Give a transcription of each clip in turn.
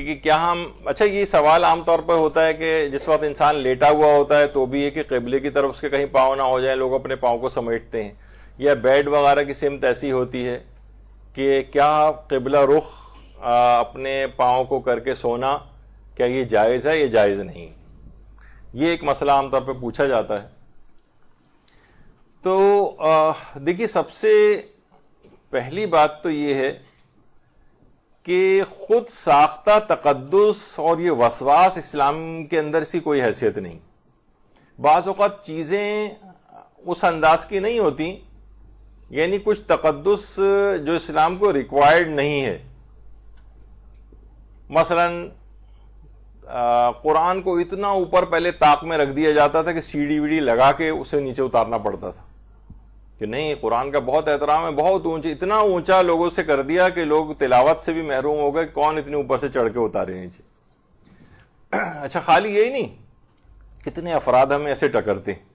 کہ کیا ہم اچھا یہ سوال عام طور پر ہوتا ہے کہ جس وقت انسان لیٹا ہوا ہوتا ہے تو بھی یہ کہ قبلے کی طرف اس کے کہیں پاؤں نہ ہو جائیں، لوگ اپنے پاؤں کو سمیٹتے ہیں، یا بیڈ وغیرہ کی سمت ایسی ہوتی ہے کہ کیا قبلہ رخ اپنے پاؤں کو کر کے سونا کیا یہ جائز ہے، یہ جائز نہیں؟ یہ ایک مسئلہ عام طور پہ پوچھا جاتا ہے. تو دیکھیے سب سے پہلی بات تو یہ ہے کہ خود ساختہ تقدس اور یہ وسواس اسلام کے اندر سی کوئی حیثیت نہیں. بعض اوقات چیزیں اس انداز کی نہیں ہوتی، یعنی کچھ تقدس جو اسلام کو ریکوائرڈ نہیں ہے. مثلا قرآن کو اتنا اوپر پہلے طاق میں رکھ دیا جاتا تھا کہ سیڑھی ویڑھی لگا کے اسے نیچے اتارنا پڑتا تھا کہ نہیں قرآن کا بہت احترام ہے، بہت اونچا، اتنا اونچا لوگوں سے کر دیا کہ لوگ تلاوت سے بھی محروم ہو گئے، کون اتنے اوپر سے چڑھ کے اتارے نیچے. اچھا خالی یہی نہیں، کتنے افراد ہمیں ایسے ٹکرتے ہیں،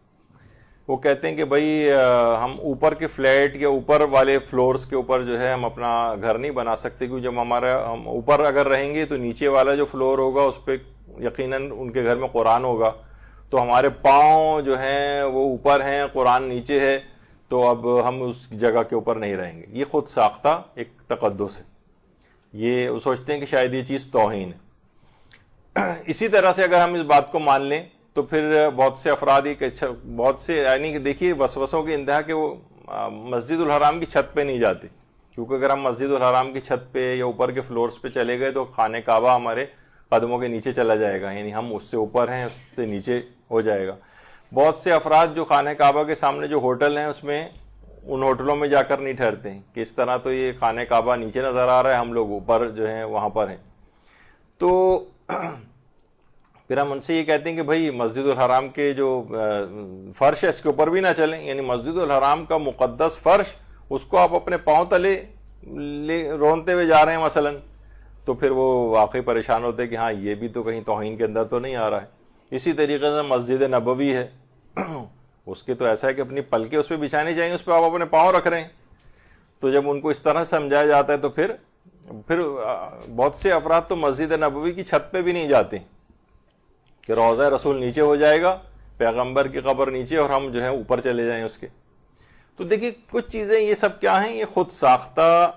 وہ کہتے ہیں کہ بھائی ہم اوپر کے فلیٹ یا اوپر والے فلورز کے اوپر جو ہے ہم اپنا گھر نہیں بنا سکتے، کیونکہ جب ہم اوپر اگر رہیں گے تو نیچے والا جو فلور ہوگا اس پہ یقیناً ان کے گھر میں قرآن ہوگا، تو ہمارے پاؤں جو ہیں وہ اوپر ہیں، قرآن نیچے ہے، تو اب ہم اس جگہ کے اوپر نہیں رہیں گے. یہ خود ساختہ ایک تقدس ہے، یہ سوچتے ہیں کہ شاید یہ چیز توہین ہے. اسی طرح سے اگر ہم اس بات کو مان لیں تو پھر بہت سے افراد بہت سے یعنی کہ دیکھیے وسوسوں کی انتہا کہ وہ مسجد الحرام کی چھت پہ نہیں جاتے، کیونکہ اگر ہم مسجد الحرام کی چھت پہ یا اوپر کے فلورز پہ چلے گئے تو خانہ کعبہ ہمارے قدموں کے نیچے چلا جائے گا، یعنی ہم اس سے اوپر ہیں، اس سے نیچے ہو جائے گا. بہت سے افراد جو خانہ کعبہ کے سامنے جو ہوٹل ہیں اس میں ان ہوٹلوں میں جا کر نہیں ٹھہرتے ہیں کہ اس طرح تو یہ خانہ کعبہ نیچے نظر آ رہا ہے، ہم لوگ اوپر جو ہیں وہاں پر ہیں. تو پھر ہم ان سے یہ کہتے ہیں کہ بھائی مسجد الحرام کے جو فرش ہے اس کے اوپر بھی نہ چلیں، یعنی مسجد الحرام کا مقدس فرش اس کو آپ اپنے پاؤں تلے رونتے ہوئے جا رہے ہیں مثلا، تو پھر وہ واقعی پریشان ہوتے ہیں کہ ہاں یہ بھی تو کہیں توہین کے اندر تو نہیں آ رہا ہے. اسی طریقے سے مسجد نبوی ہے، اس کے تو ایسا ہے کہ اپنی پلکیں اس پہ بچھانی چاہیے، اس پہ آپ اپنے پاؤں رکھ رہے ہیں. تو جب ان کو اس طرح سمجھایا جاتا ہے تو پھر بہت سے افراد تو مسجد نبوی کی چھت پہ بھی نہیں جاتے کہ روضہ رسول نیچے ہو جائے گا، پیغمبر کی قبر نیچے اور ہم جو ہے اوپر چلے جائیں اس کے. تو دیکھیے کچھ چیزیں یہ سب کیا ہیں، یہ خود ساختہ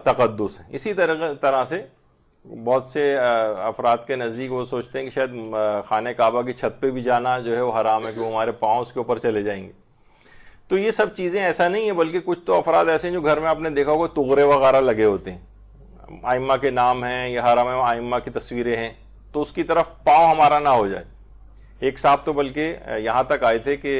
تقدس ہے. اسی طرح سے بہت سے افراد کے نزدیک وہ سوچتے ہیں کہ شاید خانہ کعبہ کی چھت پہ بھی جانا جو ہے وہ حرام ہے کہ وہ ہمارے پاؤں اس کے اوپر چلے جائیں گے. تو یہ سب چیزیں ایسا نہیں ہے، بلکہ کچھ تو افراد ایسے ہیں جو گھر میں آپ نے دیکھا ہوگا تغرے وغیرہ لگے ہوتے ہیں، ائمہ کے نام ہیں یا حرم میں ائمہ کی تصویریں ہیں، تو اس کی طرف پاؤں ہمارا نہ ہو جائے. ایک صاحب تو بلکہ یہاں تک آئے تھے کہ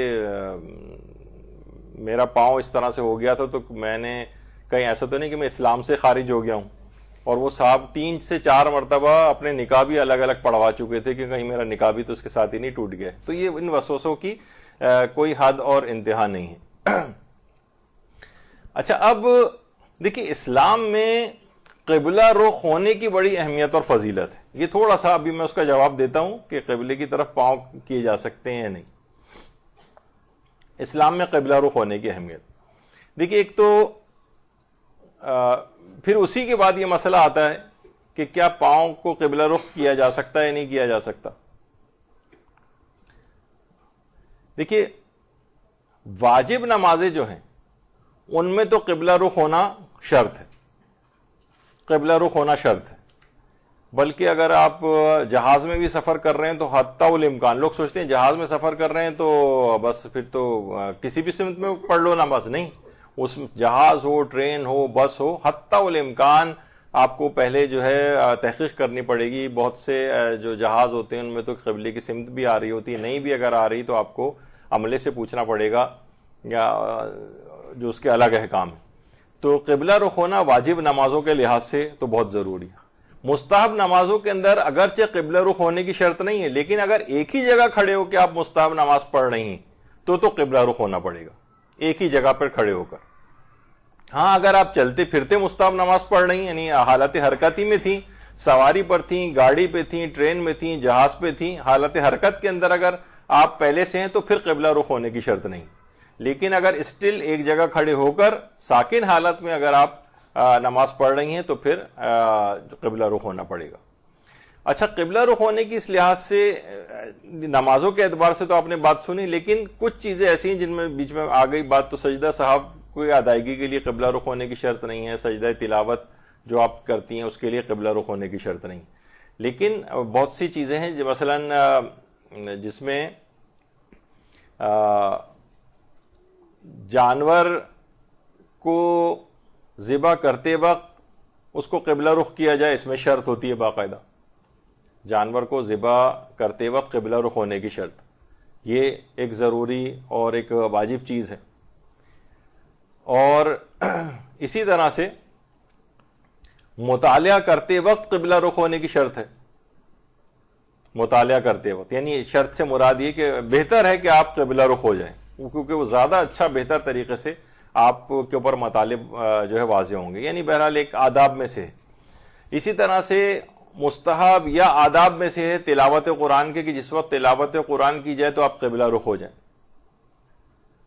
میرا پاؤں اس طرح سے ہو گیا تھا تو میں نے کہیں ایسا تو نہیں کہ میں اسلام سے خارج ہو گیا ہوں، اور وہ صاحب 3 سے 4 مرتبہ اپنے نکاح بھی الگ الگ پڑھوا چکے تھے کہ کہیں میرا نکاح بھی تو اس کے ساتھ ہی نہیں ٹوٹ گیا. تو یہ ان وسوسوں کی کوئی حد اور انتہا نہیں ہے. اچھا اب دیکھیے اسلام میں قبلہ رخ ہونے کی بڑی اہمیت اور فضیلت ہے. یہ تھوڑا سا ابھی میں اس کا جواب دیتا ہوں کہ قبلے کی طرف پاؤں کیے جا سکتے ہیں یا نہیں. اسلام میں قبلہ رخ ہونے کی اہمیت دیکھیے، ایک تو پھر اسی کے بعد یہ مسئلہ آتا ہے کہ کیا پاؤں کو قبلہ رخ کیا جا سکتا ہے یا نہیں کیا جا سکتا. دیکھیے واجب نمازیں جو ہیں ان میں تو قبلہ رخ ہونا شرط ہے، قبلہ رخ ہونا شرط ہے. بلکہ اگر آپ جہاز میں بھی سفر کر رہے ہیں تو حتی الامکان، لوگ سوچتے ہیں جہاز میں سفر کر رہے ہیں تو بس پھر تو کسی بھی سمت میں پڑھ لو نماز، نہیں، اس جہاز ہو، ٹرین ہو، بس ہو، حتی الامکان آپ کو پہلے جو ہے تحقیق کرنی پڑے گی. بہت سے جو جہاز ہوتے ہیں ان میں تو قبلے کی سمت بھی آ رہی ہوتی ہے، نہیں بھی اگر آ رہی تو آپ کو عملے سے پوچھنا پڑے گا یا جو اس کے الگ احکام ہیں. تو قبلہ رخ ہونا واجب نمازوں کے لحاظ سے تو بہت ضروری ہے. مستحب نمازوں کے اندر اگرچہ قبلہ رخ ہونے کی شرط نہیں ہے، لیکن اگر ایک ہی جگہ کھڑے ہو کے آپ مستحب نماز پڑھ رہی ہیں تو قبلہ رخ ہونا پڑے گا، ایک ہی جگہ پر کھڑے ہو کر. ہاں اگر آپ چلتے پھرتے مستحب نماز پڑھ رہی ہیں، یعنی حالت حرکت ہی میں تھیں، سواری پر تھیں، گاڑی پہ تھیں، ٹرین میں تھیں، جہاز پہ تھیں، حالت حرکت کے اندر اگر آپ پہلے سے ہیں تو پھر قبلہ رخ ہونے کی شرط نہیں. لیکن اگر اسٹل ایک جگہ کھڑے ہو کر ساکن حالت میں اگر آپ نماز پڑھ رہی ہیں تو پھر قبلہ رخ ہونا پڑے گا. اچھا قبلہ رخ ہونے کی اس لحاظ سے نمازوں کے اعتبار سے تو آپ نے بات سنی، لیکن کچھ چیزیں ایسی ہیں جن میں بیچ میں آ گئی بات، تو سجدہ صاحب کوئی ادائیگی کے لیے قبلہ رخ ہونے کی شرط نہیں ہے، سجدہ تلاوت جو آپ کرتی ہیں اس کے لیے قبلہ رخ ہونے کی شرط نہیں، لیکن بہت سی چیزیں ہیں جو مثلاً جس میں جانور کو ذبح کرتے وقت اس کو قبلہ رخ کیا جائے، اس میں شرط ہوتی ہے باقاعدہ، جانور کو ذبح کرتے وقت قبلہ رخ ہونے کی شرط، یہ ایک ضروری اور ایک واجب چیز ہے۔ اور اسی طرح سے مطالعہ کرتے وقت قبلہ رخ ہونے کی شرط ہے، مطالعہ کرتے وقت، یعنی شرط سے مراد یہ کہ بہتر ہے کہ آپ قبلہ رخ ہو جائیں، کیونکہ وہ زیادہ اچھا بہتر طریقے سے آپ کے اوپر مطالب جو ہے واضح ہوں گے، یعنی بہرحال ایک آداب میں سے ہے۔ اسی طرح سے مستحب یا آداب میں سے ہے تلاوت قرآن کے، کہ جس وقت تلاوت قرآن کی جائے تو آپ قبلہ رخ ہو جائیں۔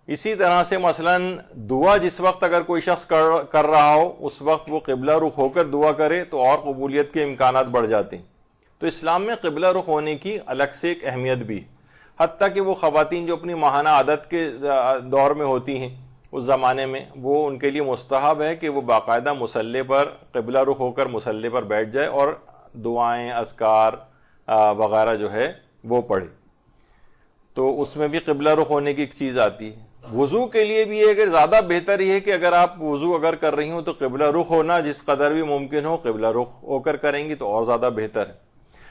اسی طرح سے مثلاً دعا جس وقت اگر کوئی شخص کر رہا ہو اس وقت وہ قبلہ رخ ہو کر دعا کرے تو اور قبولیت کے امکانات بڑھ جاتے ہیں۔ تو اسلام میں قبلہ رخ ہونے کی الگ سے ایک اہمیت بھی ہے، حتیٰ کہ وہ خواتین جو اپنی ماہانہ عادت کے دور میں ہوتی ہیں اس زمانے میں، وہ ان کے لیے مستحب ہے کہ وہ باقاعدہ مصلی پر قبلہ رخ ہو کر مصلی پر بیٹھ جائے اور دعائیں اذکار وغیرہ جو ہے وہ پڑھے، تو اس میں بھی قبلہ رخ ہونے کی ایک چیز آتی ہے۔ وضو کے لیے بھی ہے کہ زیادہ بہتر یہ ہے کہ اگر آپ وضو اگر کر رہی ہوں تو قبلہ رخ ہونا جس قدر بھی ممکن ہو قبلہ رخ ہو کر کریں گی تو اور زیادہ بہتر ہے۔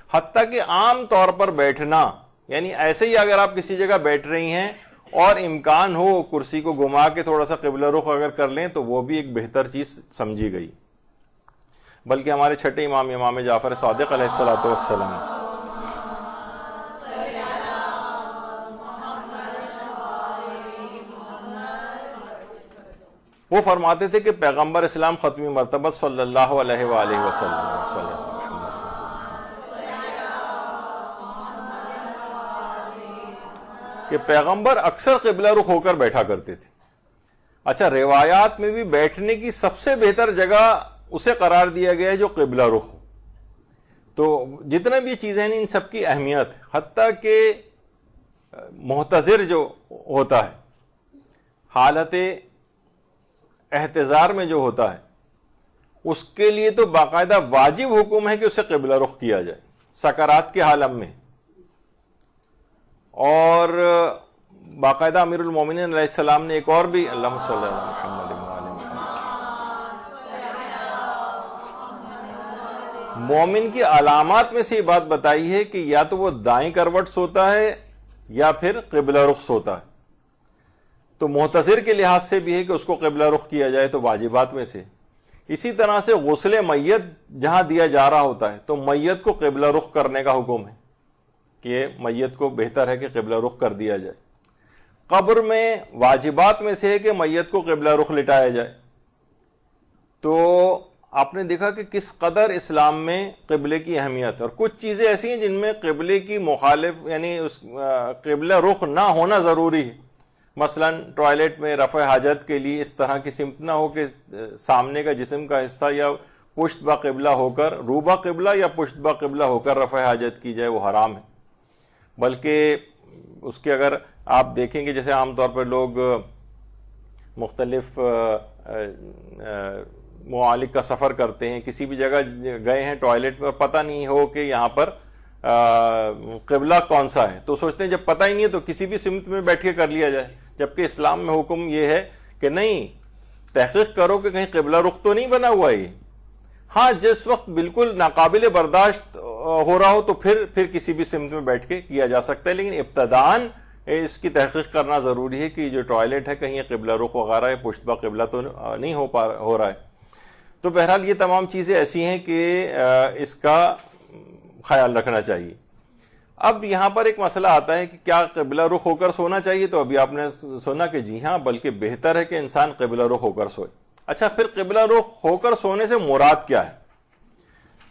حتیٰ کہ عام طور پر بیٹھنا، یعنی ایسے ہی اگر آپ کسی جگہ بیٹھ رہی ہیں اور امکان ہو کرسی کو گھما کے تھوڑا سا قبلہ رخ اگر کر لیں تو وہ بھی ایک بہتر چیز سمجھی گئی۔ بلکہ ہمارے چھٹے امام جعفر صادق علیہ الصلوۃ والسلام وہ فرماتے تھے کہ پیغمبر اسلام ختمی مرتبہ صلی اللہ علیہ وآلہ وسلم کہ پیغمبر اکثر قبلہ رخ ہو کر بیٹھا کرتے تھے۔ اچھا روایات میں بھی بیٹھنے کی سب سے بہتر جگہ اسے قرار دیا گیا ہے جو قبلہ رخ ہو۔ تو جتنے بھی چیزیں ہیں ان سب کی اہمیت، حتیٰ کہ محتضر جو ہوتا ہے حالت احتضار میں جو ہوتا ہے اس کے لیے تو باقاعدہ واجب حکم ہے کہ اسے قبلہ رخ کیا جائے سکرات کے عالم میں، اور باقاعدہ امیر المومنین علیہ السلام نے ایک اور بھی اللہم صلی اللہ علیہ محمد مومن کی علامات میں سے یہ بات بتائی ہے کہ یا تو وہ دائیں کروٹ سوتا ہے یا پھر قبلہ رخ سوتا ہے، تو محتضر کے لحاظ سے بھی ہے کہ اس کو قبلہ رخ کیا جائے تو واجبات میں سے۔ اسی طرح سے غسل میت جہاں دیا جا رہا ہوتا ہے تو میت کو قبلہ رخ کرنے کا حکم ہے کہ میت کو بہتر ہے کہ قبلہ رخ کر دیا جائے۔ قبر میں واجبات میں سے ہے کہ میت کو قبلہ رخ لٹایا جائے۔ تو آپ نے دیکھا کہ کس قدر اسلام میں قبلے کی اہمیت، اور کچھ چیزیں ایسی ہیں جن میں قبلے کی مخالف یعنی قبلہ رخ نہ ہونا ضروری ہے۔ مثلا ٹوائلٹ میں رفع حاجت کے لیے اس طرح کی سمت نہ ہو کہ سامنے کا جسم کا حصہ یا پشت با قبلہ ہو کر روبا قبلہ یا پشت با قبلہ ہو کر رفع حاجت کی جائے، وہ حرام ہے۔ بلکہ اس کے اگر آپ دیکھیں گے جیسے عام طور پر لوگ مختلف معالج کا سفر کرتے ہیں، کسی بھی جگہ گئے ہیں ٹوائلٹ میں اور پتہ نہیں ہو کہ یہاں پر قبلہ کون سا ہے، تو سوچتے ہیں جب پتہ ہی نہیں ہے تو کسی بھی سمت میں بیٹھ کے کر لیا جائے، جبکہ اسلام میں حکم یہ ہے کہ نہیں، تحقیق کرو کہ کہیں قبلہ رخ تو نہیں بنا ہوا یہ۔ ہاں جس وقت بالکل ناقابل برداشت ہو رہا ہو تو پھر کسی بھی سمت میں بیٹھ کے کیا جا سکتا ہے، لیکن ابتداً اس کی تحقیق کرنا ضروری ہے کہ جو ٹوائلٹ ہے کہیں یہ قبلہ رخ وغیرہ ہے پشت با قبلہ تو نہیں ہو رہا ہے۔ تو بہرحال یہ تمام چیزیں ایسی ہیں کہ اس کا خیال رکھنا چاہیے۔ اب یہاں پر ایک مسئلہ آتا ہے کہ کیا قبلہ رخ ہو کر سونا چاہیے؟ تو ابھی آپ نے سنا کہ جی ہاں، بلکہ بہتر ہے کہ انسان قبلہ رخ ہو کر سوئے۔ اچھا، پھر قبلہ رخ ہو کر سونے سے مراد کیا ہے؟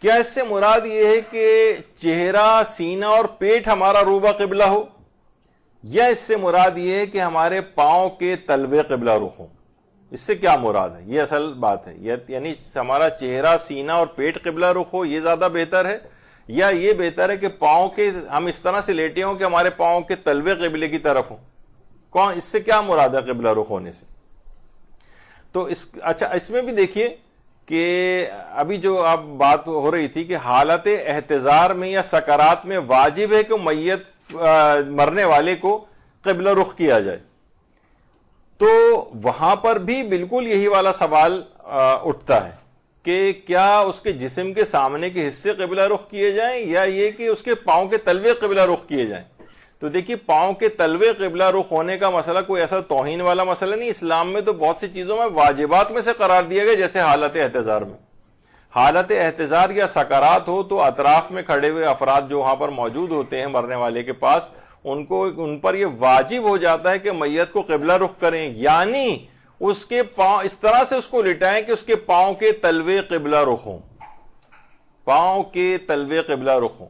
کیا اس سے مراد یہ ہے کہ چہرہ، سینہ اور پیٹ ہمارا روبہ قبلہ ہو، یا اس سے مراد یہ ہے کہ ہمارے پاؤں کے تلوے قبلہ رخ ہوں؟ اس سے کیا مراد ہے؟ یہ اصل بات ہے، یعنی ہمارا چہرہ، سینہ اور پیٹ قبلہ رخ ہو، یہ زیادہ بہتر ہے، یا یہ بہتر ہے کہ پاؤں کے ہم اس طرح سے لیٹے ہوں کہ ہمارے پاؤں کے تلوے قبلے کی طرف ہوں؟ اس سے کیا مراد ہے قبلہ رخ ہونے سے؟ تو اچھا اس میں بھی دیکھیے کہ ابھی جو اب بات ہو رہی تھی کہ حالت احتضار میں یا سکرات میں واجب ہے کہ میت مرنے والے کو قبلہ رخ کیا جائے، تو وہاں پر بھی بالکل یہی والا سوال اٹھتا ہے کہ کیا اس کے جسم کے سامنے کے حصے قبلہ رخ کیے جائیں یا یہ کہ اس کے پاؤں کے تلوے قبلہ رخ کیے جائیں؟ تو دیکھیے پاؤں کے تلوے قبلہ رخ ہونے کا مسئلہ کوئی ایسا توہین والا مسئلہ نہیں، اسلام میں تو بہت سی چیزوں میں واجبات میں سے قرار دیا گیا، جیسے حالت احتضار میں۔ حالت احتضار یا سکرات ہو تو اطراف میں کھڑے ہوئے افراد جو وہاں پر موجود ہوتے ہیں مرنے والے کے پاس، ان پر یہ واجب ہو جاتا ہے کہ میت کو قبلہ رخ کریں، یعنی اس کے پاؤں اس طرح سے اس کو لٹائیں کہ اس کے پاؤں کے تلوے قبلہ رخ ہوں، پاؤں کے تلوے قبلہ رخ ہوں۔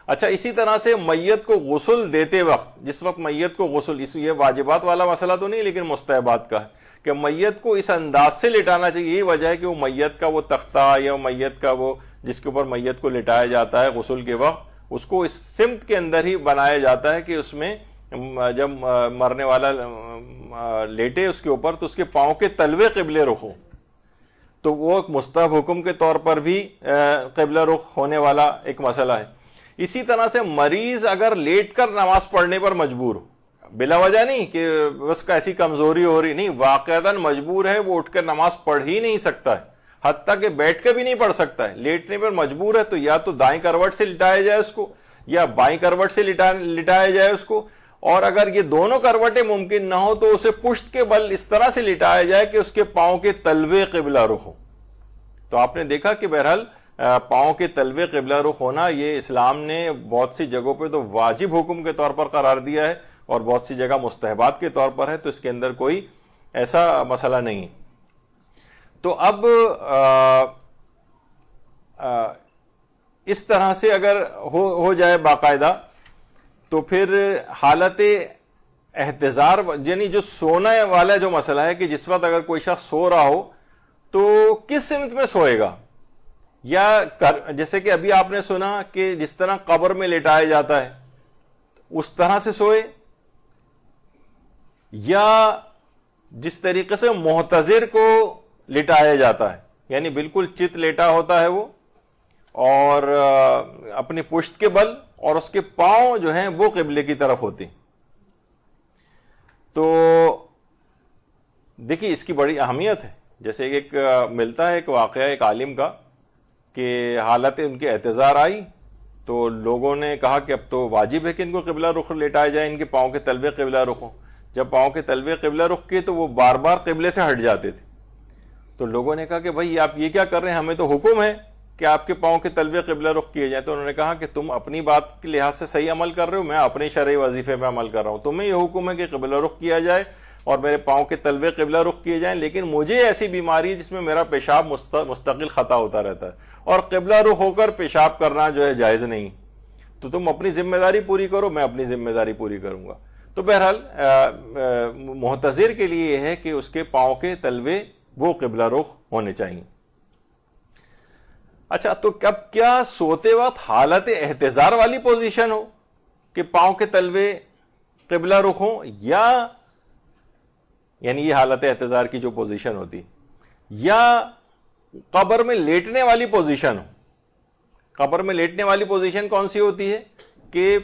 اچھا اسی طرح سے میت کو غسل دیتے وقت، جس وقت میت کو غسل، یہ واجبات والا مسئلہ تو نہیں لیکن مستحبات کا ہے کہ میت کو اس انداز سے لٹانا چاہیے۔ یہی وجہ ہے کہ وہ میت کا وہ تختہ یا میت کا وہ جس کے اوپر میت کو لٹایا جاتا ہے غسل کے وقت، اس کو اس سمت کے اندر ہی بنایا جاتا ہے کہ اس میں جب مرنے والا لیٹے اس کے اوپر تو اس کے پاؤں کے تلوے قبلے رخ ہوں۔ تو وہ ایک مستحب حکم کے طور پر بھی قبلہ رخ ہونے والا ایک مسئلہ ہے۔ اسی طرح سے مریض اگر لیٹ کر نماز پڑھنے پر مجبور ہو، بلا وجہ نہیں کہ اس کا ایسی کمزوری ہو رہی، نہیں، واقعتاً مجبور ہے، وہ اٹھ کر نماز پڑھ ہی نہیں سکتا ہے، حتیٰ کہ بیٹھ کے بھی نہیں پڑھ سکتا ہے، لیٹنے پر مجبور ہے، تو یا تو دائیں کروٹ سے لٹایا جائے اس کو یا بائیں کروٹ سے لٹایا جائے اس کو، اور اگر یہ دونوں کروٹیں ممکن نہ ہو تو اسے پشت کے بل اس طرح سے لٹایا جائے کہ اس کے پاؤں کے تلوے قبلہ رخ ہو۔ تو آپ نے دیکھا کہ بہرحال پاؤں کے تلوے قبلہ رخ ہونا یہ اسلام نے بہت سی جگہوں پہ تو واجب حکم کے طور پر قرار دیا ہے اور بہت سی جگہ مستحبات کے طور پر ہے، تو اس کے اندر کوئی ایسا مسئلہ نہیں۔ تو اب اس طرح سے اگر ہو جائے باقاعدہ تو پھر حالت احتضار، یعنی جو سونے والا جو مسئلہ ہے کہ جس وقت اگر کوئی شخص سو رہا ہو تو کس سمت میں سوئے گا، یا جیسے کہ ابھی آپ نے سنا کہ جس طرح قبر میں لٹایا جاتا ہے اس طرح سے سوئے، یا جس طریقے سے محتضر کو لٹایا جاتا ہے، یعنی بالکل چت لیٹا ہوتا ہے وہ اور اپنی پشت کے بل اور اس کے پاؤں جو ہیں وہ قبلے کی طرف ہوتے ہیں۔ تو دیکھیے اس کی بڑی اہمیت ہے، جیسے ایک ملتا ہے ایک واقعہ ایک عالم کا کہ حالت ان کے احتضار آئی تو لوگوں نے کہا کہ اب تو واجب ہے کہ ان کو قبلہ رخ لٹایا جائے، ان کے پاؤں کے تلوے قبلہ رخ ہوں۔ جب پاؤں کے تلوے قبلہ رخ کیے تو وہ بار بار قبلے سے ہٹ جاتے تھے، تو لوگوں نے کہا کہ بھائی آپ یہ کیا کر رہے ہیں، ہمیں تو حکم ہے کہ آپ کے پاؤں کے تلوے قبلہ رخ کیے جائیں۔ تو انہوں نے کہا کہ تم اپنی بات کے لحاظ سے صحیح عمل کر رہے ہو، میں اپنے شرعی وظیفے پہ عمل کر رہا ہوں، تمہیں یہ حکم ہے کہ قبلہ رخ کیا جائے اور میرے پاؤں کے تلوے قبلہ رخ کیے جائیں، لیکن مجھے ایسی بیماری ہے جس میں میرا پیشاب مستقل خطا ہوتا رہتا ہے اور قبلہ رخ ہو کر پیشاب کرنا جو ہے جائز نہیں، تو تم اپنی ذمہ داری پوری کرو، میں اپنی ذمہ داری پوری کروں گا۔ تو بہرحال محتضر کے لیے یہ ہے کہ اس کے پاؤں کے تلوے وہ قبلہ رخ ہونے چاہیے۔ اچھا تو کیا سوتے وقت حالت احتضار والی پوزیشن ہو کہ پاؤں کے تلوے قبلہ رخ ہوں، یا یعنی یہ حالت احتضار کی جو پوزیشن ہوتی، یا قبر میں لیٹنے والی پوزیشن ہو؟ قبر میں لیٹنے والی پوزیشن کون سی ہوتی ہے کہ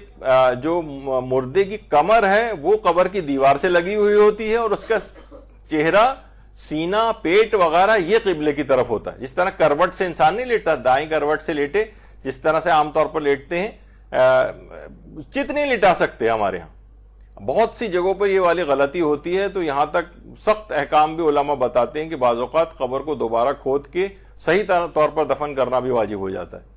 جو مردے کی کمر ہے وہ قبر کی دیوار سے لگی ہوئی ہوتی ہے اور اس کا چہرہ، سینہ، پیٹ وغیرہ یہ قبلے کی طرف ہوتا ہے۔ جس طرح کروٹ سے انسان نہیں لیٹتا، دائیں کروٹ سے لیٹے جس طرح سے عام طور پر لیٹتے ہیں، چت نہیں لٹا سکتے ہمارے ہاں، بہت سی جگہوں پر یہ والی غلطی ہوتی ہے، تو یہاں تک سخت احکام بھی علماء بتاتے ہیں کہ بعض اوقات قبر کو دوبارہ کھود کے صحیح طور پر دفن کرنا بھی واجب ہو جاتا ہے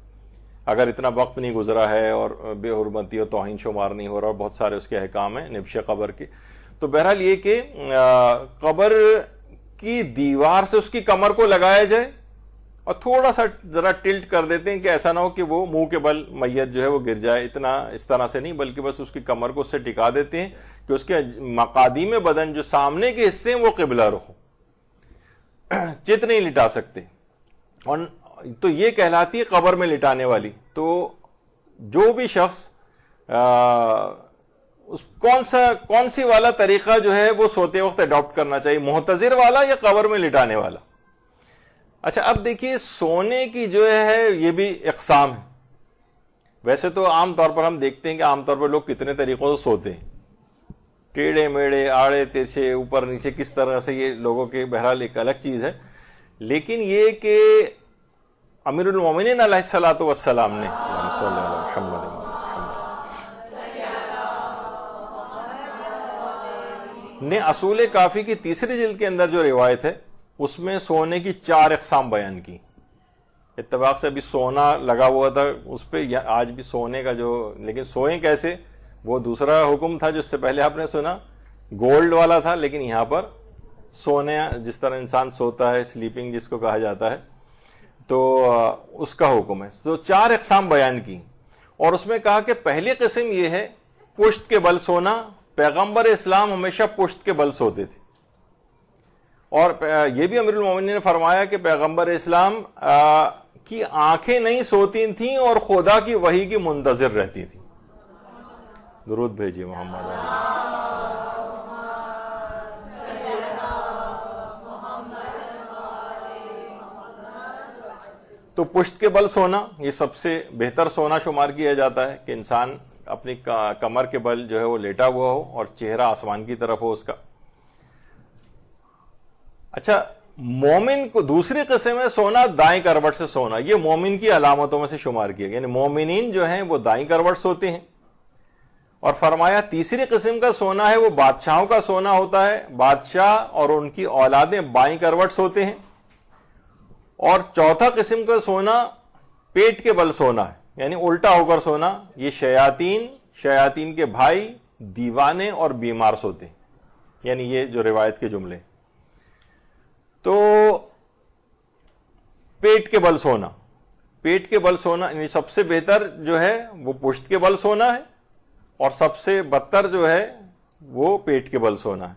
اگر اتنا وقت نہیں گزرا ہے اور بے حرمتی اور توہین شمار نہیں ہو رہا، اور بہت سارے اس کے احکام ہیں نبش قبر کے۔ تو بہرحال یہ کہ قبر کی دیوار سے اس کی کمر کو لگایا جائے اور تھوڑا سا ذرا ٹلٹ کر دیتے ہیں کہ ایسا نہ ہو کہ وہ منہ کے بل میت جو ہے وہ گر جائے، اتنا اس طرح سے نہیں، بلکہ بس اس کی کمر کو اس سے ٹکا دیتے ہیں کہ اس کے مقادیم بدن جو سامنے کے حصے ہیں وہ قبلہ رخ ہو، چت نہیں لٹا سکتے، اور تو یہ کہلاتی ہے قبر میں لٹانے والی۔ تو جو بھی شخص کون سی والا طریقہ جو ہے وہ سوتے وقت اڈاپٹ کرنا چاہیے, محتضر والا یا قبر میں لٹانے والا. اچھا اب دیکھیے سونے کی جو ہے یہ بھی اقسام ہے. ویسے تو عام طور پر ہم دیکھتے ہیں کہ عام طور پر لوگ کتنے طریقوں سے سوتے ہیں, ٹیڑھے میڑے, آڑے تیرچے, اوپر نیچے, کس طرح سے, یہ لوگوں کے بہرحال ایک الگ چیز ہے. لیکن یہ کہ امیر المومنین علیہ الصلوۃ والسلام نے اصول کافی کی تیسری جلد کے اندر جو روایت ہے اس میں سونے کی 4 اقسام بیان کی. اتفاق سے ابھی سونا لگا ہوا تھا اس پہ, آج بھی سونے کا جو, لیکن سوئیں کیسے وہ دوسرا حکم تھا جو اس سے پہلے آپ نے سنا, گولڈ والا تھا. لیکن یہاں پر سونے جس طرح انسان سوتا ہے, سلیپنگ جس کو کہا جاتا ہے, تو اس کا حکم ہے. تو 4 اقسام بیان کی اور اس میں کہا کہ پہلی قسم یہ ہے پشت کے بل سونا. پیغمبر اسلام ہمیشہ پشت کے بل سوتے تھے, اور یہ بھی امیر المومنین نے فرمایا کہ پیغمبر اسلام کی آنکھیں نہیں سوتی تھیں اور خدا کی وحی کی منتظر رہتی تھیں. درود بھیجیے محمد. تو پشت کے بل سونا یہ سب سے بہتر سونا شمار کیا جاتا ہے کہ انسان اپنی کمر کے بل جو ہے وہ لیٹا ہوا ہو اور چہرہ آسمان کی طرف ہو اس کا. اچھا مومن کو دوسری قسم ہے سونا دائیں کروٹ سے سونا. یہ مومن کی علامتوں میں سے شمار کیا گیا, یعنی مومنین جو ہیں وہ دائیں کروٹ سوتے ہیں. اور فرمایا تیسری قسم کا سونا ہے وہ بادشاہوں کا سونا ہوتا ہے, بادشاہ اور ان کی اولادیں بائیں کروٹ سوتے ہیں. اور چوتھا قسم کا سونا پیٹ کے بل سونا ہے, یعنی الٹا ہو کر سونا. یہ شیاطین کے بھائی, دیوانے اور بیمار سوتے ہیں, یعنی یہ جو روایت کے جملے. تو پیٹ کے بل سونا یعنی سب سے بہتر جو ہے وہ پشت کے بل سونا ہے, اور سب سے بدتر جو ہے وہ پیٹ کے بل سونا ہے.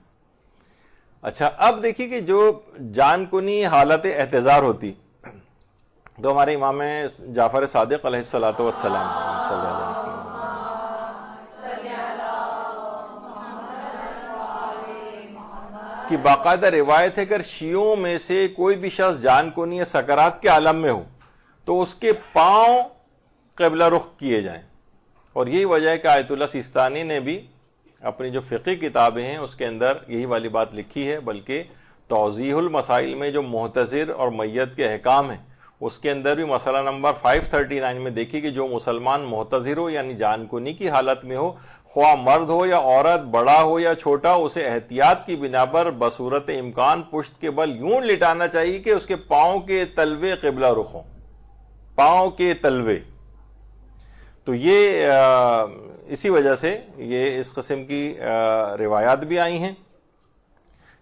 اچھا اب دیکھیے کہ جو جان کنی حالت احتضار ہوتی, تو ہمارے امام جعفر صادق علیہ الصلوۃ والسلام کی باقاعدہ روایت ہے کہ اگر شیعوں میں سے کوئی بھی شخص جان کنی یا سکرات کے عالم میں ہو تو اس کے پاؤں قبلہ رخ کیے جائیں. اور یہی وجہ ہے کہ آیت اللہ سیستانی نے بھی اپنی جو فقہی کتابیں ہیں اس کے اندر یہی والی بات لکھی ہے. بلکہ توضیح المسائل میں جو محتضر اور میت کے احکام ہیں اس کے اندر بھی مسئلہ نمبر 539 میں دیکھی کہ جو مسلمان محتضر ہو یعنی جان کنی کی حالت میں ہو, خواہ مرد ہو یا عورت, بڑا ہو یا چھوٹا, اسے احتیاط کی بنا پر بصورت امکان پشت کے بل یوں لٹانا چاہیے کہ اس کے پاؤں کے تلوے قبلہ رخ ہوں, پاؤں کے تلوے. تو یہ اسی وجہ سے یہ اس قسم کی روایات بھی آئی ہیں.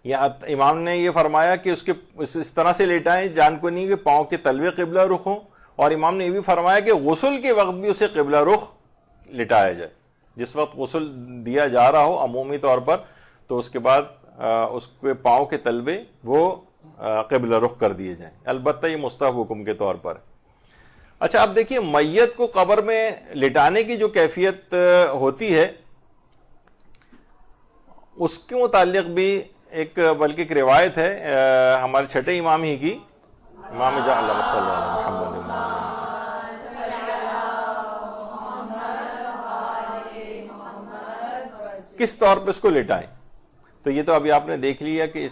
یا امام نے یہ فرمایا کہ اس طرح سے لیٹائیں جان کنی کے پاؤں کے تلوے قبلہ رخ ہوں. اور امام نے یہ بھی فرمایا کہ غسل کے وقت بھی اسے قبلہ رخ لٹایا جائے. جس وقت غسل دیا جا رہا ہو عمومی طور پر, تو اس کے بعد اس کے پاؤں کے تلوے وہ قبلہ رخ کر دیے جائیں. البتہ یہ مستحب حکم کے طور پر. اچھا اب دیکھیے میت کو قبر میں لٹانے کی جو کیفیت ہوتی ہے اس کے متعلق بھی بلکہ ایک روایت ہے ہمارے چھٹے امام ہی کی, امام اللہ صلی اللہ علیہ محمد. کس طور پہ اس کو لٹائیں. تو یہ تو ابھی آپ نے دیکھ لیا کہ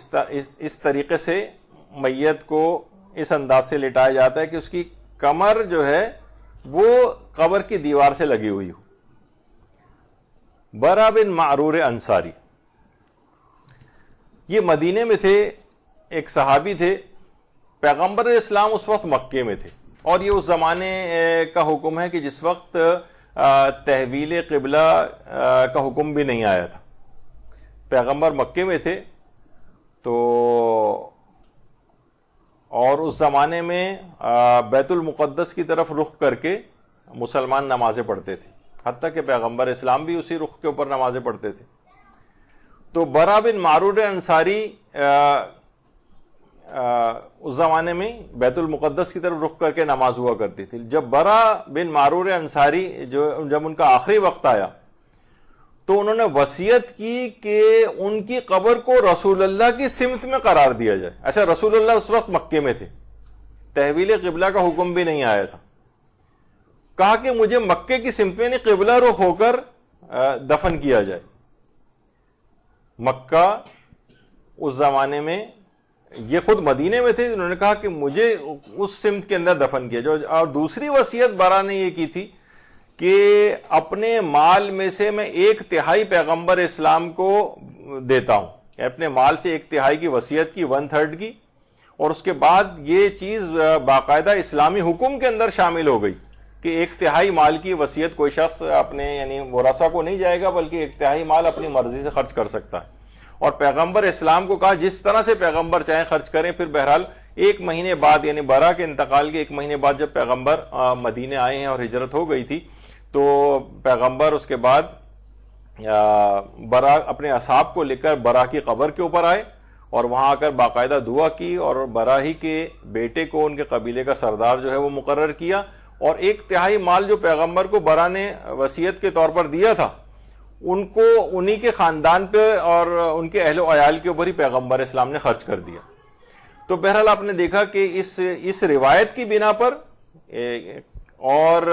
اس طریقے سے میت کو اس انداز سے لٹایا جاتا ہے کہ اس کی کمر جو ہے وہ قبر کی دیوار سے لگی ہوئی ہو. برا بن معرور انصاری یہ مدینے میں تھے, ایک صحابی تھے. پیغمبر اسلام اس وقت مکے میں تھے, اور یہ اس زمانے کا حکم ہے کہ جس وقت تحویل قبلہ کا حکم بھی نہیں آیا تھا. پیغمبر مکے میں تھے تو, اور اس زمانے میں بیت المقدس کی طرف رخ کر کے مسلمان نمازیں پڑھتے تھے, حتیٰ کہ پیغمبر اسلام بھی اسی رخ کے اوپر نمازیں پڑھتے تھے. تو برا بن معرور انصاری اس زمانے میں بیت المقدس کی طرف رخ کر کے نماز ہوا کرتی تھی. جب برا بن معرور انصاری جب ان کا آخری وقت آیا تو انہوں نے وصیت کی کہ ان کی قبر کو رسول اللہ کی سمت میں قرار دیا جائے. اچھا رسول اللہ اس وقت مکے میں تھے, تحویل قبلہ کا حکم بھی نہیں آیا تھا. کہا کہ مجھے مکے کی سمت میں نہیں قبلہ رخ ہو کر دفن کیا جائے. مکہ اس زمانے میں, یہ خود مدینے میں تھے, انہوں نے کہا کہ مجھے اس سمت کے اندر دفن کیا جائے. اور دوسری وصیت برا نے یہ کی تھی کہ اپنے مال میں سے میں 1/3 پیغمبر اسلام کو دیتا ہوں. اپنے مال سے 1/3 کی وصیت کی, 1/3 کی, اور اس کے بعد یہ چیز باقاعدہ اسلامی حکم کے اندر شامل ہو گئی کہ 1/3 مال کی وصیت کوئی شخص اپنے یعنی ورثہ کو نہیں جائے گا, بلکہ 1/3 مال اپنی مرضی سے خرچ کر سکتا ہے. اور پیغمبر اسلام کو کہا جس طرح سے پیغمبر چاہیں خرچ کریں. پھر بہرحال 1 مہینے بعد یعنی برا کے انتقال کے 1 مہینے بعد جب پیغمبر مدینے آئے ہیں اور ہجرت ہو گئی تھی, تو پیغمبر اس کے بعد برا اپنے اصحاب کو لے کر برا کی قبر کے اوپر آئے اور وہاں آ کر باقاعدہ دعا کی, اور برا ہی کے بیٹے کو ان کے قبیلے کا سردار جو ہے وہ مقرر کیا. اور 1/3 مال جو پیغمبر کو برا نے وصیت کے طور پر دیا تھا, ان کو انہی کے خاندان پہ اور ان کے اہل و عیال کے اوپر ہی پیغمبر اسلام نے خرچ کر دیا. تو بہرحال آپ نے دیکھا کہ اس روایت کی بنا پر اور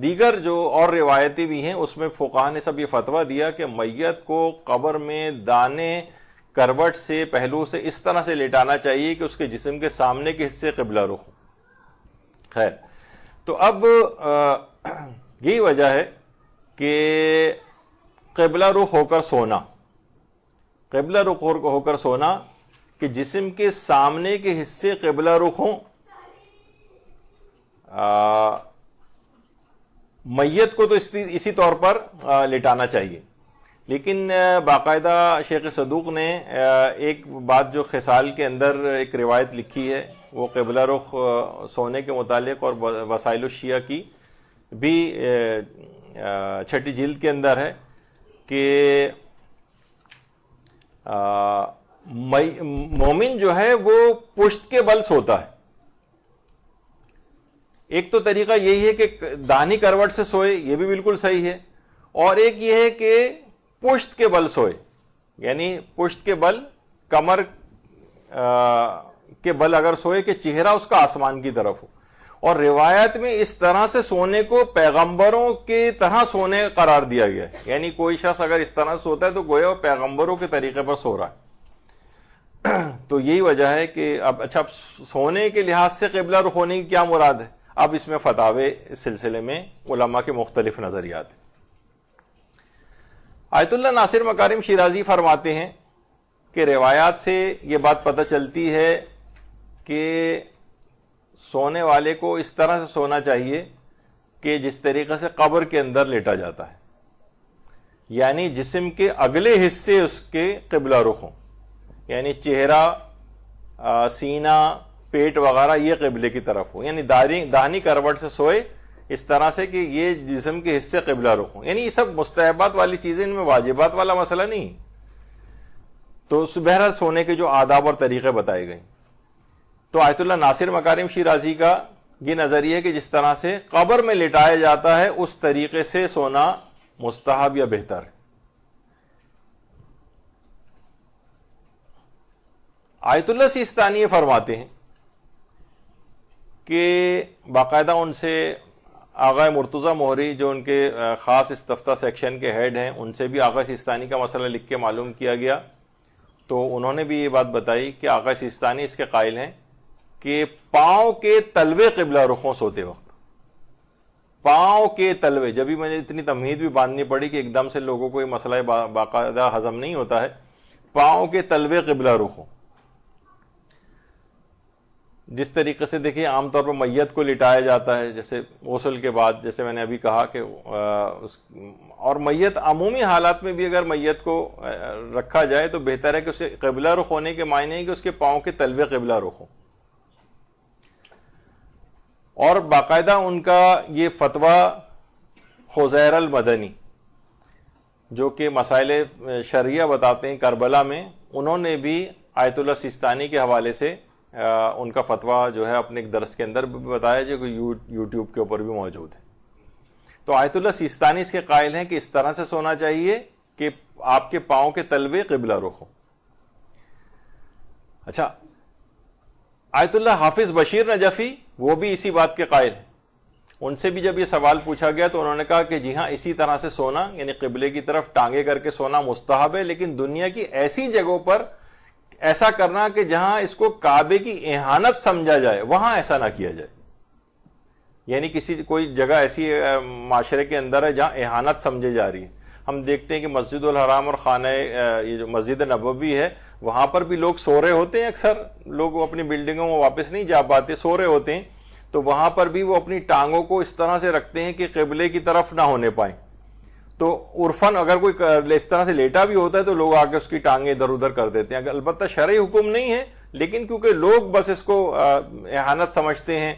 دیگر جو اور روایتیں بھی ہیں, اس میں فقہاء نے سب یہ فتویٰ دیا کہ میت کو قبر میں دانے کروٹ سے پہلو سے اس طرح سے لیٹانا چاہیے کہ اس کے جسم کے سامنے کے حصے قبلہ رخ ہو. خیر, تو اب یہی وجہ ہے کہ قبلہ رخ ہو کر سونا, قبلہ رخ ہو کر سونا کہ جسم کے سامنے کے حصے قبلہ رخ ہوں. میت کو تو اسی طور پر لٹانا چاہیے, لیکن باقاعدہ شیخ صدوق نے ایک بات جو خصال کے اندر ایک روایت لکھی ہے, وہ قبلہ رخ سونے کے متعلق اور وسائل الشیعہ کی بھی 6 جلد کے اندر ہے کہ مومن جو ہے وہ پشت کے بل سوتا ہے. ایک تو طریقہ یہی ہے کہ داہنی کروٹ سے سوئے, یہ بھی بالکل صحیح ہے, اور ایک یہ ہے کہ پشت کے بل سوئے, یعنی پشت کے بل کمر کے بل اگر سوئے کہ چہرہ اس کا آسمان کی طرف ہو. اور روایت میں اس طرح سے سونے کو پیغمبروں کی طرح سونے قرار دیا گیا ہے, یعنی کوئی شخص اگر اس طرح سوتا ہے تو گویا وہ پیغمبروں کے طریقے پر سو رہا ہے. تو یہی وجہ ہے کہ اب اچھا سونے کے لحاظ سے قبلہ رخ ہونے کی کیا مراد ہے, اب اس میں فتاوے اس سلسلے میں علماء کے مختلف نظریات ہیں. آیت اللہ ناصر مکارم شیرازی فرماتے ہیں کہ روایات سے یہ بات پتہ چلتی ہے کہ سونے والے کو اس طرح سے سونا چاہیے کہ جس طریقے سے قبر کے اندر لیٹا جاتا ہے, یعنی جسم کے اگلے حصے اس کے قبلہ رخ ہوں, یعنی چہرہ, سینہ, پیٹ وغیرہ یہ قبلے کی طرف ہو, یعنی داہنی کروٹ سے سوئے اس طرح سے کہ یہ جسم کے حصے قبلہ رخ ہوں. یعنی یہ سب مستحبات والی چیزیں, ان میں واجبات والا مسئلہ نہیں. تو بہرحال سونے کے جو آداب اور طریقے بتائے گئے. تو آیت اللہ ناصر مکارم شیرازی کا یہ نظریہ ہے کہ جس طرح سے قبر میں لٹایا جاتا ہے اس طریقے سے سونا مستحب یا بہتر ہے. آیت اللہ سیستانی فرماتے ہیں کہ باقاعدہ ان سے آغا مرتضی مہری جو ان کے خاص استفتاء سیکشن کے ہیڈ ہیں, ان سے بھی آغا سیستانی کا مسئلہ لکھ کے معلوم کیا گیا. تو انہوں نے بھی یہ بات بتائی کہ آغا سیستانی اس کے قائل ہیں کہ پاؤں کے تلوے قبلہ رخوں سوتے وقت, پاؤں کے تلوے, جبھی مجھے اتنی تمہید بھی باندھنی پڑی کہ ایک دم سے لوگوں کو یہ مسئلہ باقاعدہ ہضم نہیں ہوتا ہے, پاؤں کے تلوے قبلہ رخوں. جس طریقے سے دیکھیے عام طور پر میت کو لٹایا جاتا ہے, جیسے غسل کے بعد, جیسے میں نے ابھی کہا کہ اور میت عمومی حالات میں بھی اگر میت کو رکھا جائے تو بہتر ہے کہ اسے قبلہ رخ ہونے کے معنی ہے کہ اس کے پاؤں کے تلوے قبلہ رخ ہوں. اور باقاعدہ ان کا یہ فتویٰ خزیر المدنی جو کہ مسائل شرعیہ بتاتے ہیں کربلا میں, انہوں نے بھی آیت اللہ سیستانی کے حوالے سے ان کا فتویٰ جو ہے اپنے ایک درس کے اندر بھی بتایا جو کہ یوٹیوب کے اوپر بھی موجود ہے. تو آیت اللہ سیستانی اس کے قائل ہیں کہ اس طرح سے سونا چاہیے کہ آپ کے پاؤں کے تلوے قبلہ رخ ہو. اچھا، آیت اللہ حافظ بشیر نجفی وہ بھی اسی بات کے قائل ہیں. ان سے بھی جب یہ سوال پوچھا گیا تو انہوں نے کہا کہ جی ہاں، اسی طرح سے سونا یعنی قبلے کی طرف ٹانگے کر کے سونا مستحب ہے، لیکن دنیا کی ایسی جگہوں پر ایسا کرنا کہ جہاں اس کو کعبے کی اہانت سمجھا جائے وہاں ایسا نہ کیا جائے. یعنی کوئی جگہ ایسی معاشرے کے اندر ہے جہاں اہانت سمجھے جا رہی ہے. ہم دیکھتے ہیں کہ مسجد الحرام اور خانہ یہ جو مسجد نبوی ہے وہاں پر بھی لوگ سو رہے ہوتے ہیں، اکثر لوگ اپنی بلڈنگوں میں واپس نہیں جا پاتے، سو رہے ہوتے ہیں، تو وہاں پر بھی وہ اپنی ٹانگوں کو اس طرح سے رکھتے ہیں کہ قبلے کی طرف نہ ہونے پائیں. تو عرفاً اگر کوئی اس طرح سے لیٹا بھی ہوتا ہے تو لوگ آ کے اس کی ٹانگیں ادھر ادھر کر دیتے ہیں. البتہ شرعی حکم نہیں ہے، لیکن کیونکہ لوگ بس اس کو اہانت سمجھتے ہیں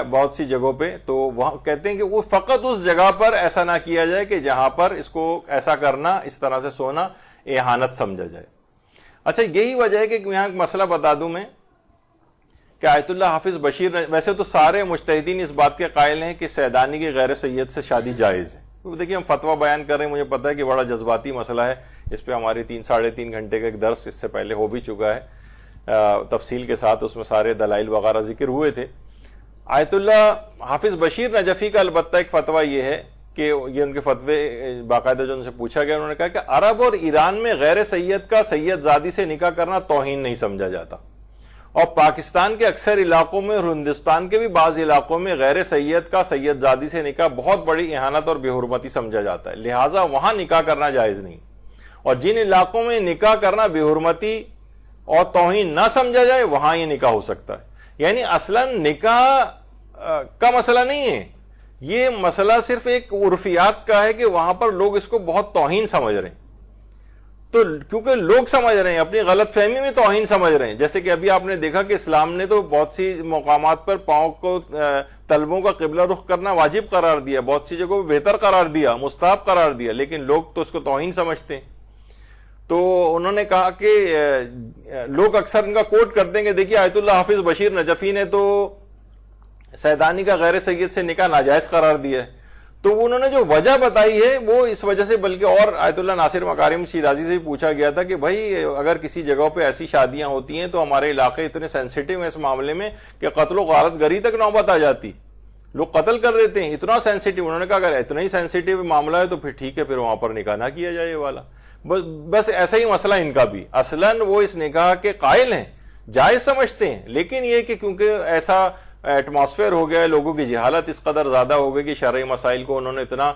بہت سی جگہوں پہ، تو وہاں کہتے ہیں کہ وہ فقط اس جگہ پر ایسا نہ کیا جائے کہ جہاں پر اس کو ایسا کرنا، اس طرح سے سونا اہانت سمجھا جائے. اچھا، یہی وجہ ہے کہ یہاں ایک مسئلہ بتا دوں میں کہ آیت اللہ حافظ بشیر ویسے تو سارے مجتہدین اس بات کے قائل ہیں کہ سیدانی کی غیر سید سے شادی جائز ہے. دیکھیے، ہم فتویٰ بیان کر رہے ہیں، مجھے پتا ہے کہ بڑا جذباتی مسئلہ ہے، اس پہ ہماری 3-3.5 گھنٹے کا ایک درس اس سے پہلے ہو بھی چکا ہے تفصیل کے ساتھ، اس میں سارے دلائل وغیرہ ذکر ہوئے تھے. آیت اللہ حافظ بشیر نجفی کا البتہ ایک فتویٰ یہ ہے کہ یہ ان کے فتوے باقاعدہ جو ان سے پوچھا گیا، انہوں نے کہا کہ عرب اور ایران میں غیر سید کا سید زادی سے نکاح کرنا توہین نہیں سمجھا جاتا، اور پاکستان کے اکثر علاقوں میں اور ہندوستان کے بھی بعض علاقوں میں غیر سید کا سید زادی سے نکاح بہت بڑی اہانت اور بے حرمتی سمجھا جاتا ہے، لہٰذا وہاں نکاح کرنا جائز نہیں. اور جن علاقوں میں نکاح کرنا بے حرمتی اور توہین نہ سمجھا جائے وہاں یہ نکاح ہو سکتا ہے. یعنی اصلاً نکاح کا مسئلہ نہیں ہے، یہ مسئلہ صرف ایک عرفیات کا ہے کہ وہاں پر لوگ اس کو بہت توہین سمجھ رہے ہیں. تو کیونکہ لوگ سمجھ رہے ہیں، اپنی غلط فہمی میں توہین سمجھ رہے ہیں. جیسے کہ ابھی آپ نے دیکھا کہ اسلام نے تو بہت سی مقامات پر پاؤں کو تلووں کا قبلہ رخ کرنا واجب قرار دیا، بہت سی جگہوں پہ بہتر قرار دیا، مستحب قرار دیا، لیکن لوگ تو اس کو توہین سمجھتے ہیں. تو انہوں نے کہا کہ لوگ اکثر ان کا کوٹ کرتے ہیں کہ دیکھیے آیت اللہ حافظ بشیر نجفی نے تو سیدانی کا غیر سید سے نکاح ناجائز قرار دیا ہے. تو انہوں نے جو وجہ بتائی ہے وہ اس وجہ سے، بلکہ اور آیت اللہ ناصر مکارم شیرازی سے بھی پوچھا گیا تھا کہ بھائی اگر کسی جگہوں پہ ایسی شادیاں ہوتی ہیں تو ہمارے علاقے اتنے سینسیٹیو ہیں اس معاملے میں کہ قتل و غارت گری تک نوبت آ جاتی، لوگ قتل کر دیتے ہیں، اتنا سینسیٹیو. انہوں نے کہا اگر اتنا ہی سینسیٹیو معاملہ ہے تو پھر ٹھیک ہے، پھر وہاں پر نکاح نہ کیا جائے. یہ والا بس ایسا ہی مسئلہ ان کا بھی. اصلاً وہ اس نکاح کے قائل ہیں، جائز سمجھتے ہیں، لیکن یہ کہ کیونکہ ایسا ایٹماسفیئر ہو گیا ہے، لوگوں کی جہالت اس قدر زیادہ ہو گئی کہ شرعی مسائل کو انہوں نے اتنا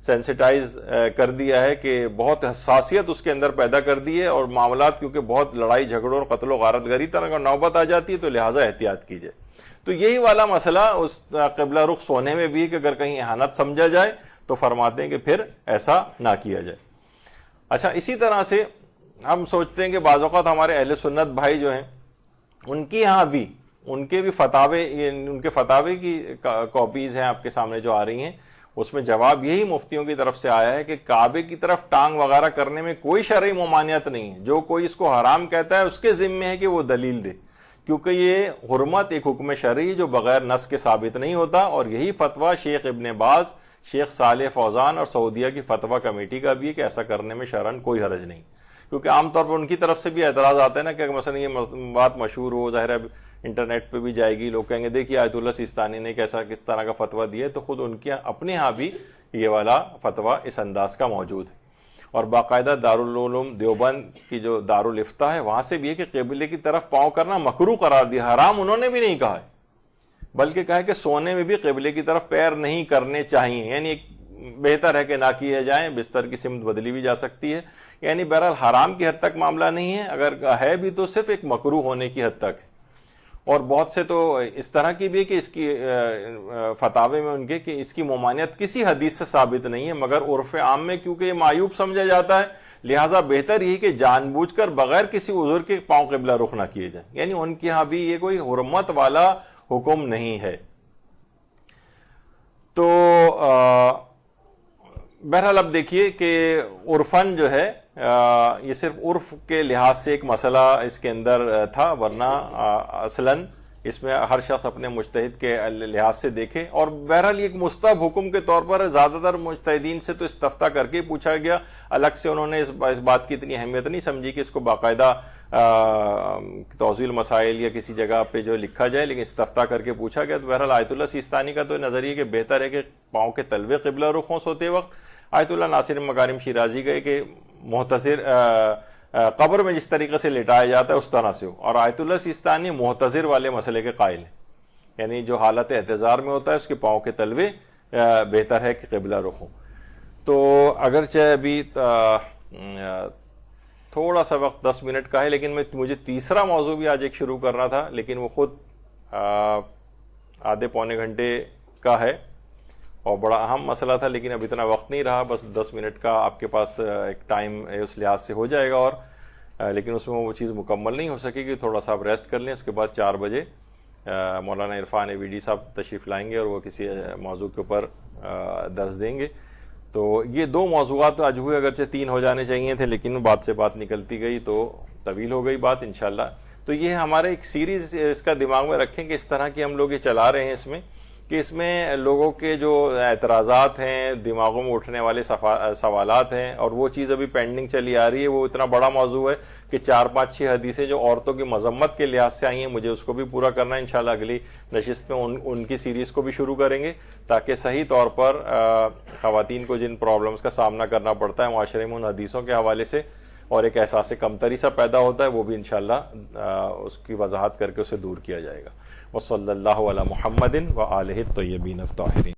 سینسیٹائز کر دیا ہے کہ بہت حساسیت اس کے اندر پیدا کر دی ہے، اور معاملات کیونکہ بہت لڑائی جھگڑوں اور قتل و غارت گری طرح کا نوبت آ جاتی ہے تو لہٰذا احتیاط کیجیے. تو یہی والا مسئلہ اس قبلہ رخ سونے میں بھی ہے کہ اگر کہیں اہانت سمجھا جائے تو فرماتے ہیں کہ پھر ایسا نہ کیا جائے. اچھا، اسی طرح سے ہم سوچتے ہیں کہ بعض اوقات ہمارے اہل سنت بھائی جو ہیں ان کی یہاں بھی ان کے بھی فتاوے، ان کے فتاوے کی کاپیز ہیں آپ کے سامنے جو آ رہی ہیں، اس میں جواب یہی مفتیوں کی طرف سے آیا ہے کہ کعبے کی طرف ٹانگ وغیرہ کرنے میں کوئی شرعی ممانعت نہیں ہے. جو کوئی اس کو حرام کہتا ہے اس کے ذمے ہے کہ وہ دلیل دے، کیونکہ یہ حرمت ایک حکم شرعی جو بغیر نص کے ثابت نہیں ہوتا. اور یہی فتویٰ شیخ ابن باز، شیخ صالح فوزان اور سعودیہ کی فتویٰ کمیٹی کا بھی ہے کہ ایسا کرنے میں شرعاً کوئی حرج نہیں. کیونکہ عام طور پر ان کی طرف سے بھی اعتراض آتا ہے نا کہ مثلا یہ بات مشہور ہو، ظاہر ہے انٹرنیٹ پہ بھی جائے گی، لوگ کہیں گے دیکھیے آیت اللہ سیستانی نے کس طرح کا فتویٰ دیا ہے. تو خود ان کے اپنے ہاں بھی یہ والا فتویٰ اس انداز کا موجود ہے. اور باقاعدہ دارالعلوم دیوبند کی جو دارالافتاء ہے وہاں سے بھی ہے کہ قبلے کی طرف پاؤں کرنا مکروہ قرار دیا، حرام انہوں نے بھی نہیں کہا ہے، بلکہ کہا کہ سونے میں بھی قبلے کی طرف پیر نہیں کرنے چاہیے. یعنی بہتر ہے کہ نہ کیے جائیں، بستر کی سمت بدلی بھی جا سکتی ہے. یعنی بہرحال حرام کی حد تک معاملہ نہیں ہے، اگر ہے بھی تو صرف ایک مکروہ ہونے کی حد تک ہے. اور بہت سے تو اس طرح کی بھی ہے کہ اس کی فتاوے میں ان کے کہ اس کی ممانعت کسی حدیث سے ثابت نہیں ہے، مگر عرف عام میں کیونکہ یہ معیوب سمجھا جاتا ہے لہٰذا بہتر یہی کہ جان بوجھ کر بغیر کسی عذر کے پاؤں قبلہ رخ نہ کیے جائیں. یعنی ان کے ہاں بھی یہ کوئی حرمت والا حکم نہیں ہے. تو بہرحال اب دیکھیے کہ عرفاً جو ہے یہ صرف عرف کے لحاظ سے ایک مسئلہ اس کے اندر تھا، ورنہ اصلاً اس میں ہر شخص اپنے مجتہد کے لحاظ سے دیکھے. اور بہرحال ایک مستحب حکم کے طور پر زیادہ تر مجتہدین سے تو استفتاء کر کے پوچھا گیا، الگ سے انہوں نے اس بات کی اتنی اہمیت نہیں سمجھی کہ اس کو باقاعدہ توضیح المسائل یا کسی جگہ پہ جو لکھا جائے، لیکن استفتاء کر کے پوچھا گیا. تو بہرحال آیت اللہ سیستانی کا تو نظریہ کہ بہتر ہے کہ پاؤں کے تلوے قبلہ رخ ہوں سوتے وقت. آیت اللہ ناصر مکارم شیرازی گئے کہ محتضر قبر میں جس طریقے سے لٹایا جاتا ہے اس طرح سے ہو، اور آیت اللہ سیستانی محتضر والے مسئلے کے قائل ہیں، یعنی جو حالت احتضار میں ہوتا ہے اس کے پاؤں کے تلوے بہتر ہے کہ قبلہ رخ ہوں. تو اگرچہ ابھی تھوڑا سا وقت 10 منٹ کا ہے، لیکن مجھے تیسرا موضوع بھی آج ایک شروع کرنا تھا، لیکن وہ خود آدھے پونے گھنٹے کا ہے اور بڑا اہم مسئلہ تھا، لیکن اب اتنا وقت نہیں رہا. بس 10 منٹ کا آپ کے پاس ایک ٹائم اس لحاظ سے ہو جائے گا، اور لیکن اس میں وہ چیز مکمل نہیں ہو سکے گی. تھوڑا سا آپ ریسٹ کر لیں، اس کے بعد 4 بجے مولانا عرفان ویڈی صاحب تشریف لائیں گے اور وہ کسی موضوع کے اوپر درس دیں گے. تو یہ 2 موضوعات آج ہوئے، اگرچہ 3 ہو جانے چاہیے تھے، لیکن بات سے بات نکلتی گئی تو طویل ہو گئی بات انشاءاللہ. تو یہ ہمارے ایک سیریز اس کا دماغ میں رکھیں کہ اس طرح کی ہم لوگ یہ چلا رہے ہیں اس میں، کہ اس میں لوگوں کے جو اعتراضات ہیں، دماغوں میں اٹھنے والے سوالات ہیں، اور وہ چیز ابھی پینڈنگ چلی آ رہی ہے. وہ اتنا بڑا موضوع ہے کہ 4 5 6 حدیثیں جو عورتوں کی مذمت کے لحاظ سے آئی ہیں، مجھے اس کو بھی پورا کرنا ہے. انشاءاللہ اگلی نشست میں ان کی سیریز کو بھی شروع کریں گے، تاکہ صحیح طور پر خواتین کو جن پرابلمز کا سامنا کرنا پڑتا ہے معاشرے میں ان حدیثوں کے حوالے سے، اور ایک احساس کمتری سا پیدا ہوتا ہے، وہ بھی انشاءاللہ اس کی وضاحت کر کے اسے دور کیا جائے گا. وصلی اللہ علی محمد وآلہ الطیبین الطاہرین.